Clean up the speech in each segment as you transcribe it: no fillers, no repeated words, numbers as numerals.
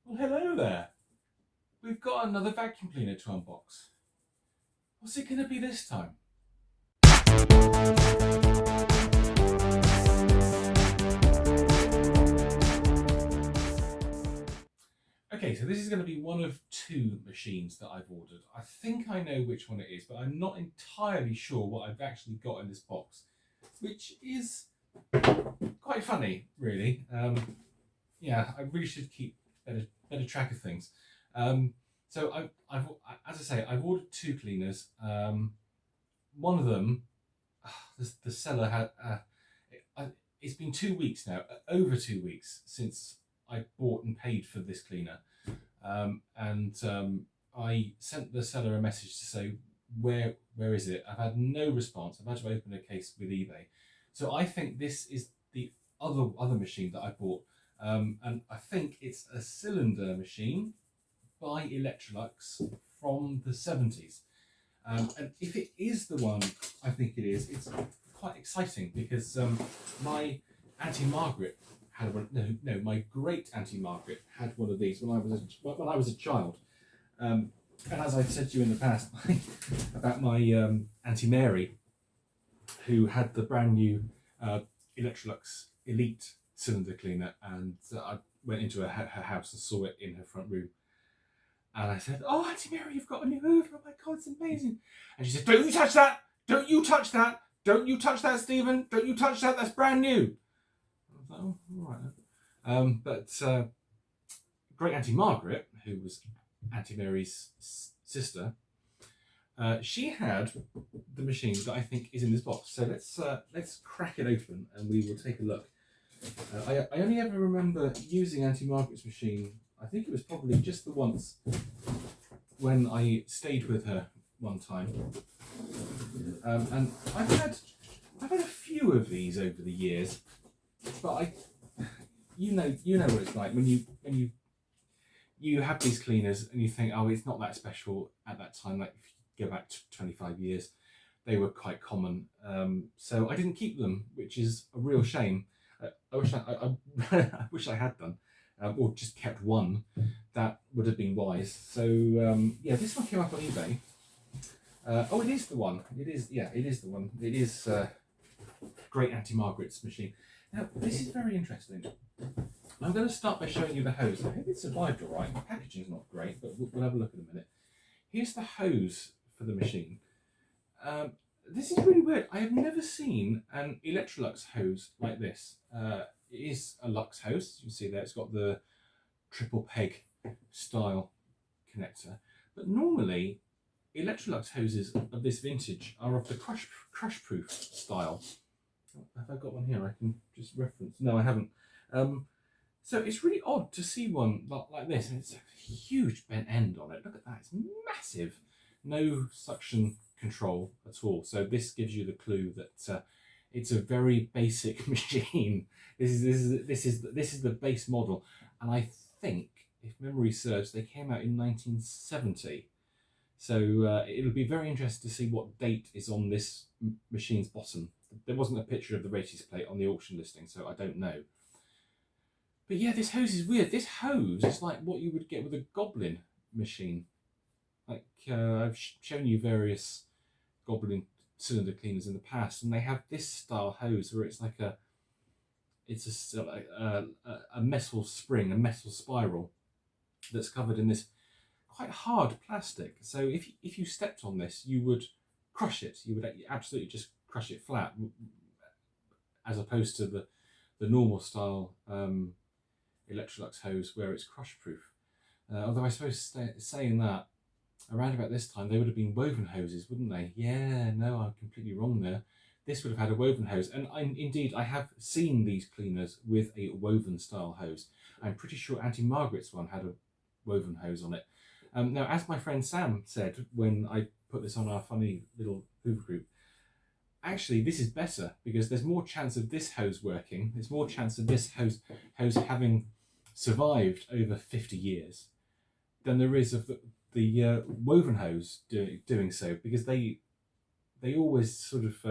Well, hello there. We've got another vacuum cleaner to unbox. What's it going to be this time? Okay, so this is going to be one of two machines that I've ordered. I think I know which one it is, but I'm not entirely sure what I've actually got in this box, which is quite funny, really. Yeah, I really should keep better track of things. So I've, as I say, I've ordered two cleaners. One of them, the seller had. It's been 2 weeks now, over 2 weeks since I bought and paid for this cleaner, and I sent the seller a message to say where is it. I've had no response. I've had to open a case with eBay, so I think this is the other machine that I bought, and I think it's a cylinder machine by Electrolux from the 70s. And if it is the one I think it is, it's quite exciting because my Auntie Margaret had one. No, my Great Aunty Margaret had one of these when I was a child. And as I've said to you in the past about my Auntie Mary, who had the brand new Electrolux Elite cylinder cleaner, and I went into her house and saw it in her front room. And I said, "Oh, Auntie Mary, you've got a new Hoover. Oh my God, it's amazing." And she said, "Don't you touch that! Don't you touch that! Don't you touch that, Stephen! Don't you touch that! That's brand new." I was like, "Oh, all right." But Great Aunty Margaret, who was Auntie Mary's sister, she had the machine that I think is in this box. So let's crack it open and we will take a look. I only ever remember using Auntie Margaret's machine. I think it was probably just the once when I stayed with her one time, and I've had a few of these over the years, but you know what it's like when you have these cleaners and you think, oh, it's not that special at that time. Like if you go back to 25 years, they were quite common. So I didn't keep them, which is a real shame. I wish I had done. Or just kept one. That would have been wise. So yeah, this one came up on eBay. Oh, it is the one. It is the one. It is Great Aunty Margaret's machine. Now, this is very interesting. I'm going to start by showing you the hose. I hope it survived all right. The packaging's not great, but we'll have a look in a minute. Here's the hose for the machine. This is really weird. I have never seen an Electrolux hose like this. It is a Lux hose. You can see there it's got the triple peg style connector. But normally, Electrolux hoses of this vintage are of the crush proof style. Have I got one here I can just reference? No, I haven't. So it's really odd to see one like this, and it's a huge bent end on it. Look at that, it's massive. No suction control at all. So this gives you the clue that it's a very basic machine. This is the base model, and I think, if memory serves, they came out in 1970. So it'll be very interesting to see what date is on this machine's bottom. There wasn't a picture of the races plate on the auction listing, so I don't know. But yeah, this hose is weird. This hose is like what you would get with a Goblin machine. Like I've shown you various Goblin cylinder cleaners in the past, and they have this style hose where it's like a metal spring, a metal spiral that's covered in this quite hard plastic. So if you stepped on this, you would crush it. You would absolutely just crush it flat, as opposed to the normal style Electrolux hose where it's crush proof. Although I suppose saying that, around about this time they would have been woven hoses, wouldn't they? Yeah, no, I'm completely wrong there. This would have had a woven hose, and indeed I have seen these cleaners with a woven style hose. I'm pretty sure Auntie Margaret's one had a woven hose on it. Now, as my friend Sam said when I put this on our funny little Hoover group, actually this is better because there's more chance of this hose working. There's more chance of this hose having survived over 50 years than there is of the woven hose doing so, because they always sort of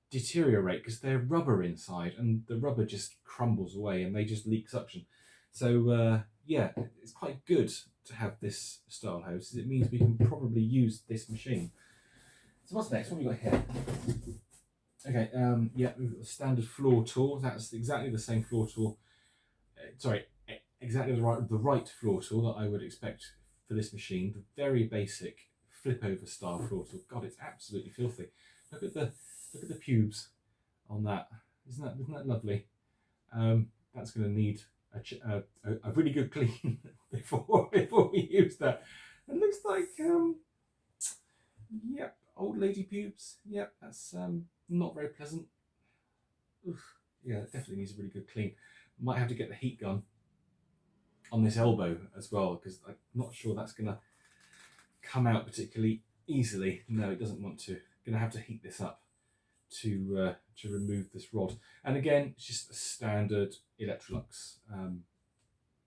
deteriorate because they're rubber inside, and the rubber just crumbles away and they just leak suction. So yeah, it's quite good to have this style hose. It means we can probably use this machine. So what's next? What have we got here? Okay, yeah, we've got a standard floor tool. That's exactly the same floor tool. Sorry, exactly the right floor tool that I would expect for this machine. The very basic flip over style floor tool. God, it's absolutely filthy. Look at the pubes on that. Isn't that lovely? That's going to need a really good clean before we use that. It looks like yep, old lady pubes. Yep, that's not very pleasant. Oof. Yeah, it definitely needs a really good clean. Might have to get the heat gun on this elbow as well, because I'm not sure that's going to come out particularly easily. No, it doesn't want to. Going to have to heat this up to remove this rod. And again, it's just a standard Electrolux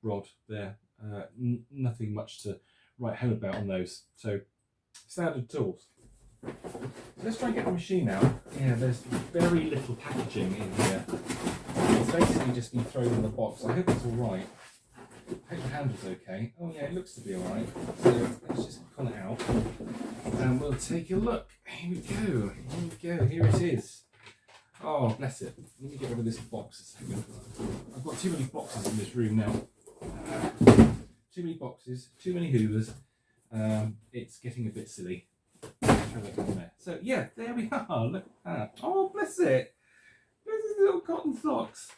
rod there. Nothing much to write home about on those. So standard tools. So let's try and get the machine out. Yeah, there's very little packaging in here. It's basically just been thrown in the box. I hope it's all right. I hope the handle's okay. Oh yeah, it looks to be all right. So let's just pull it out and we'll take a look. Here we go. Here we go. Here it is. Oh, bless it. Let me get rid of this box a second. I've got too many boxes in this room now. Too many boxes, too many Hoovers. It's getting a bit silly. Throw that down there. So yeah, there we are. Look at that. Oh, bless it. Bless his little cotton socks.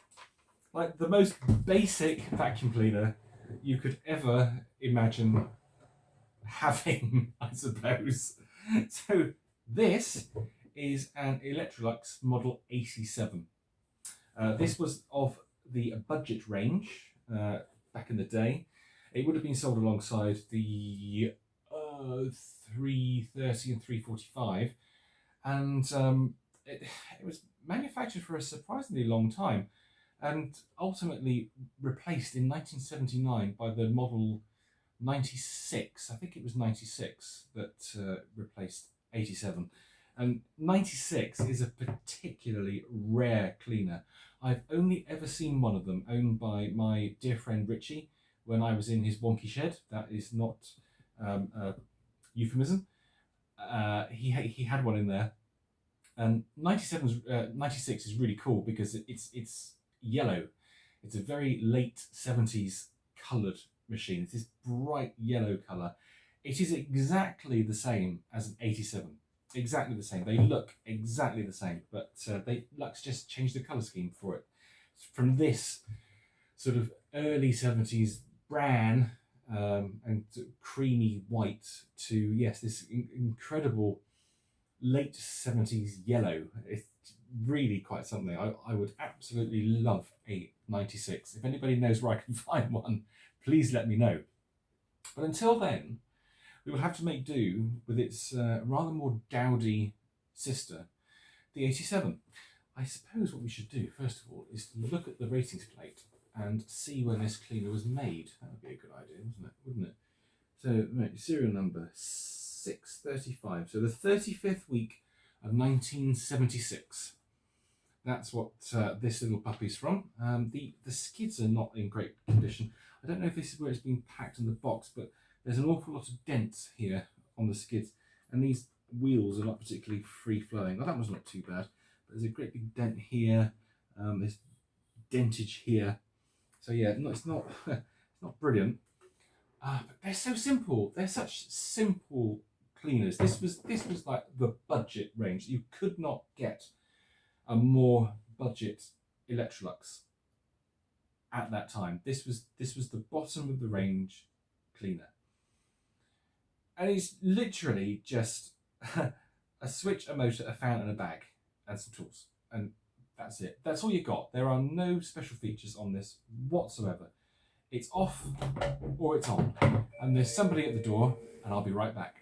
Like the most basic vacuum cleaner you could ever imagine having, I suppose. So this is an Electrolux Model 87. This was of the budget range back in the day. It would have been sold alongside the 330 and 345, and it was manufactured for a surprisingly long time, and ultimately replaced in 1979 by the Model 96. I think it was 96 that replaced 87. And 96 is a particularly rare cleaner. I've only ever seen one of them, owned by my dear friend Richie when I was in his wonky shed. That is not a euphemism. He had one in there. And 96 is really cool because it's yellow. It's a very late 70s coloured machine. It's this bright yellow colour. It is exactly the same as an 87. Exactly the same. They look exactly the same, but Lux just changed the colour scheme for it. From this sort of early 70s bran and creamy white to, yes, this incredible late 70s yellow. It's really quite something. I would absolutely love a 96. If anybody knows where I can find one, please let me know. But until then, we will have to make do with its rather more dowdy sister, the 87. I suppose what we should do, first of all, is to look at the ratings plate and see when this cleaner was made. That would be a good idea, wouldn't it? So, right, serial number 635. So the 35th week of 1976. That's what this little puppy's from. The skids are not in great condition. I don't know if this is where it's been packed in the box, but there's an awful lot of dents here on the skids, and these wheels are not particularly free-flowing. Well, that one's not too bad, but there's a great big dent here. There's dentage here. So yeah, no, it's not it's not brilliant. But they're so simple. They're such simple cleaners. This was like the budget range. You could not get a more budget Electrolux at that time. This was the bottom of the range cleaner. And it's literally just a switch, a motor, a fan and a bag and some tools. And that's it. That's all you got. There are no special features on this whatsoever. It's off or it's on. And there's somebody at the door and I'll be right back.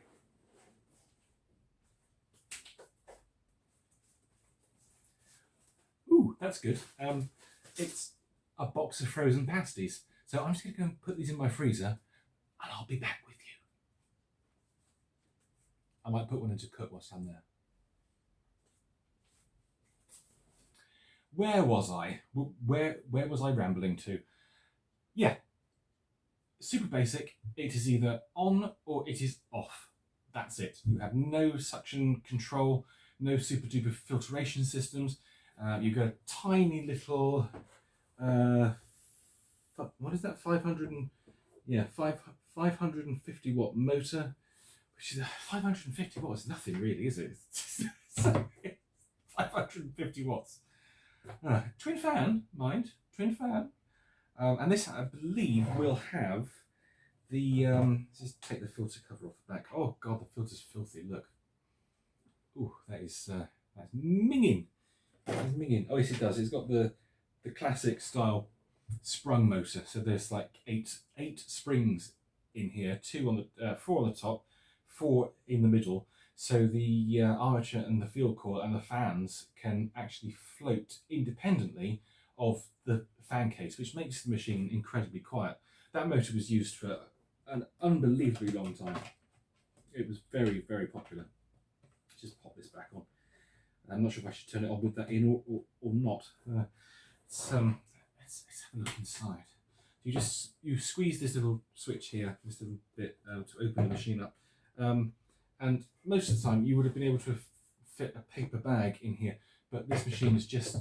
Ooh, that's good. It's a box of frozen pasties. So I'm just going to go and put these in my freezer and I'll be back with you. I might put one in to cook whilst I'm there. Where was I? Where was I rambling to? yeah, super basic. It is either on or it is off. That's it. You have no suction control, no super duper filtration systems. You've got a tiny little, what is that? 550 watt motor, which is 550 watts. Is nothing really, is it? It's 550 watts. Twin fan, mind, twin fan. And this, I believe, will have the, let's just take the filter cover off the back. Oh God, the filter's filthy, look. Ooh, that's minging. That is minging. Oh yes, it does. It's got the classic style sprung motor. So there's like eight springs in here, 4 on the top, 4 in the middle. So the armature and the field coil and the fans can actually float independently of the fan case, which makes the machine incredibly quiet. That motor was used for an unbelievably long time. It was very, very popular. Just pop this back on. I'm not sure if I should turn it on with that in or not. Let's have a look inside. You squeeze this little switch here, this little bit to open the machine up. And most of the time you would have been able to fit a paper bag in here, but this machine is just,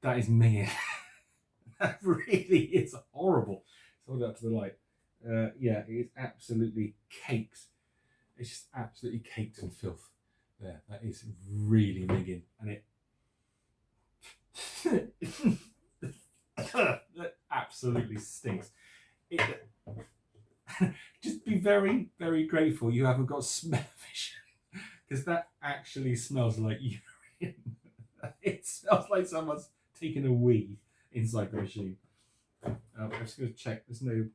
that is me. That really is horrible. Let's hold it up to the light. Yeah, it is absolutely caked. It's just absolutely caked in filth. There, that is really nigging, and that absolutely stinks. Just be very, very grateful you haven't got smell vision, because that actually smells like urine. It smells like someone's taken a wee inside the machine. I'm just going to check. There's no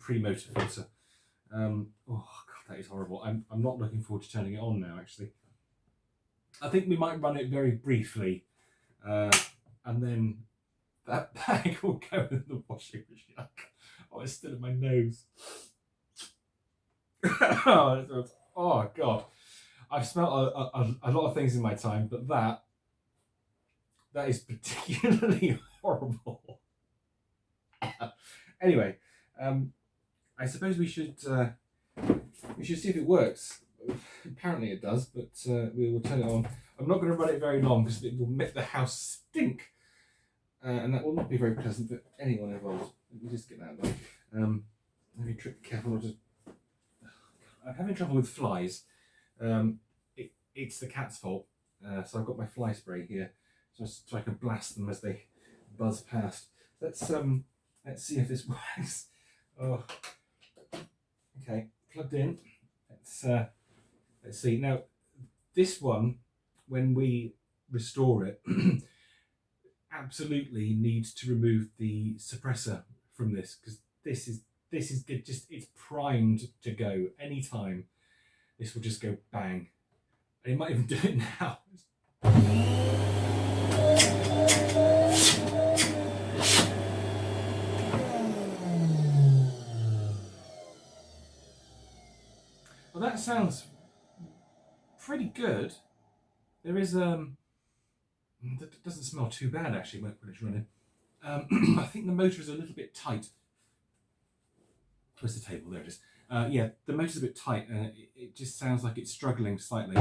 pre-motor filter. Oh God, that is horrible. I'm not looking forward to turning it on now. Actually, I think we might run it very briefly, and then that bag will go in the washing machine. Oh, it's still in my nose. Oh God, I've smelled a lot of things in my time, but that is particularly horrible. Anyway, I suppose we should see if it works. Apparently it does, but we will turn it on. I'm not going to run it very long because it will make the house stink, and that will not be very pleasant for anyone involved. Let me just get that done. Be careful not to. I'm having trouble with flies. It's the cat's fault. So I've got my fly spray here, so I can blast them as they buzz past. Let's see if this works. Oh, okay, plugged in. Let's see. Now, this one, when we restore it, absolutely needs to remove the suppressor from this, because this is it's primed to go anytime. This will just go bang, and it might even do it now. Well, that sounds pretty good. There is that doesn't smell too bad actually when it's running. I think the motor is a little bit tight. Where's the table? There it is. Yeah, the motor's a bit tight, and it just sounds like it's struggling slightly.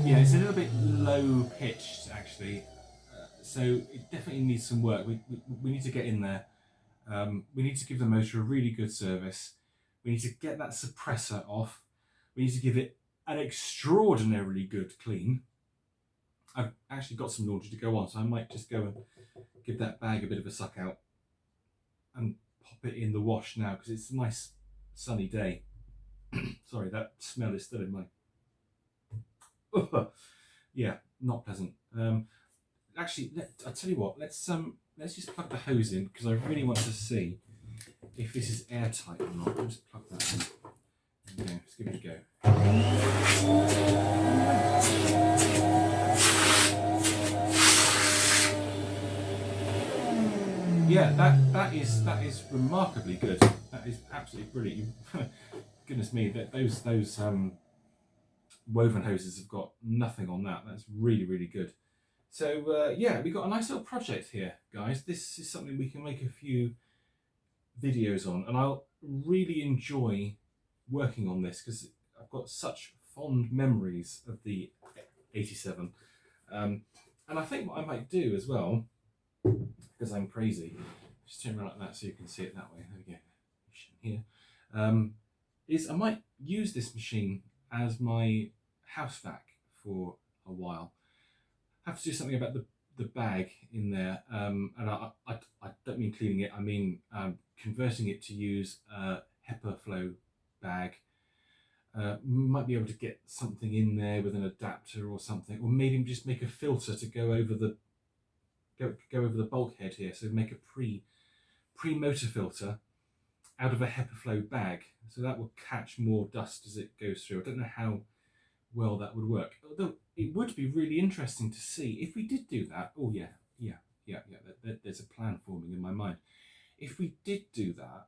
Yeah, it's a little bit low pitched actually, so it definitely needs some work. We need to get in there. We need to give the motor a really good service. We need to get that suppressor off. We need to give it an extraordinarily good clean. I've actually got some laundry to go on, so I might just go and give that bag a bit of a suck out and pop it in the wash now, because it's a nice sunny day. Sorry, that smell is still in my... Yeah, not pleasant. Actually, I'll tell you what, let's just plug the hose in, because I really want to see if this is airtight or not. I'll just plug that in. Okay, let's give it a go. Yeah, that is remarkably good. That That is absolutely brilliant. Goodness me, those woven hoses have got nothing on that. That's really, really good. So yeah, we've got a nice little project here, guys. This is something we can make a few videos on, and I'll really enjoy working on this because I've got such fond memories of the 87. And I think what I might do as well, because I'm crazy, just turn around like that so you can see it that way. There we go. Here, is I might use this machine as my house vac for a while. I have to do something about the bag in there, and I don't mean cleaning it. I mean converting it to use a HEPA flow bag. Might be able to get something in there with an adapter or something, or maybe just make a filter to go over the bulkhead here. So make a pre-motor filter out of a HEPA flow bag, so that will catch more dust as it goes through. I don't know how well that would work, although it would be really interesting to see if we did do that. Oh yeah. There's a plan forming in my mind. If we did do that,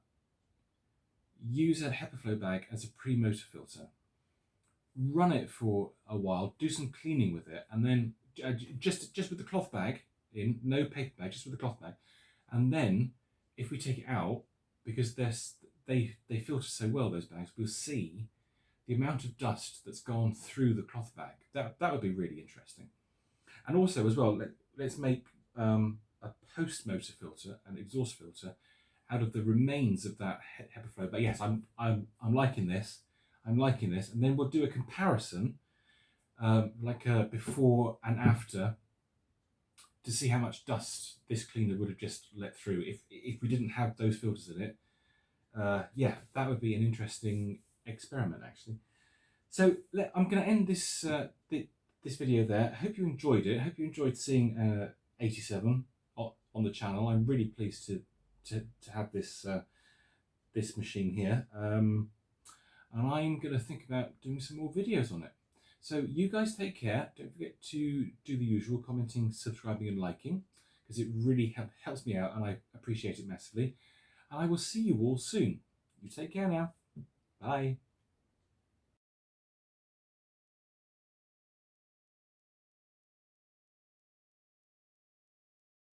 use a HEPA flow bag as a pre-motor filter, run it for a while, do some cleaning with it, and then just with the cloth bag in, no paper bag, just with the cloth bag, and then if we take it out, because they filter so well, those bags, we'll see the amount of dust that's gone through the cloth bag. That would be really interesting. And also as well, let's make a post-motor filter, an exhaust filter, out of the remains of that HEPA flow. But yes, I'm liking this. I'm liking this, and then we'll do a comparison, like a before and after, to see how much dust this cleaner would have just let through if we didn't have those filters in it. Yeah, that would be an interesting experiment actually. So I'm going to end this this video there. I hope you enjoyed it. I hope you enjoyed seeing 87 on the channel. I'm really pleased to have this this machine here, and I'm going to think about doing some more videos on it. So you guys take care. Don't forget to do the usual, commenting, subscribing and liking, because it really helps me out and I appreciate it massively. And I will see you all soon. You take care now. Bye.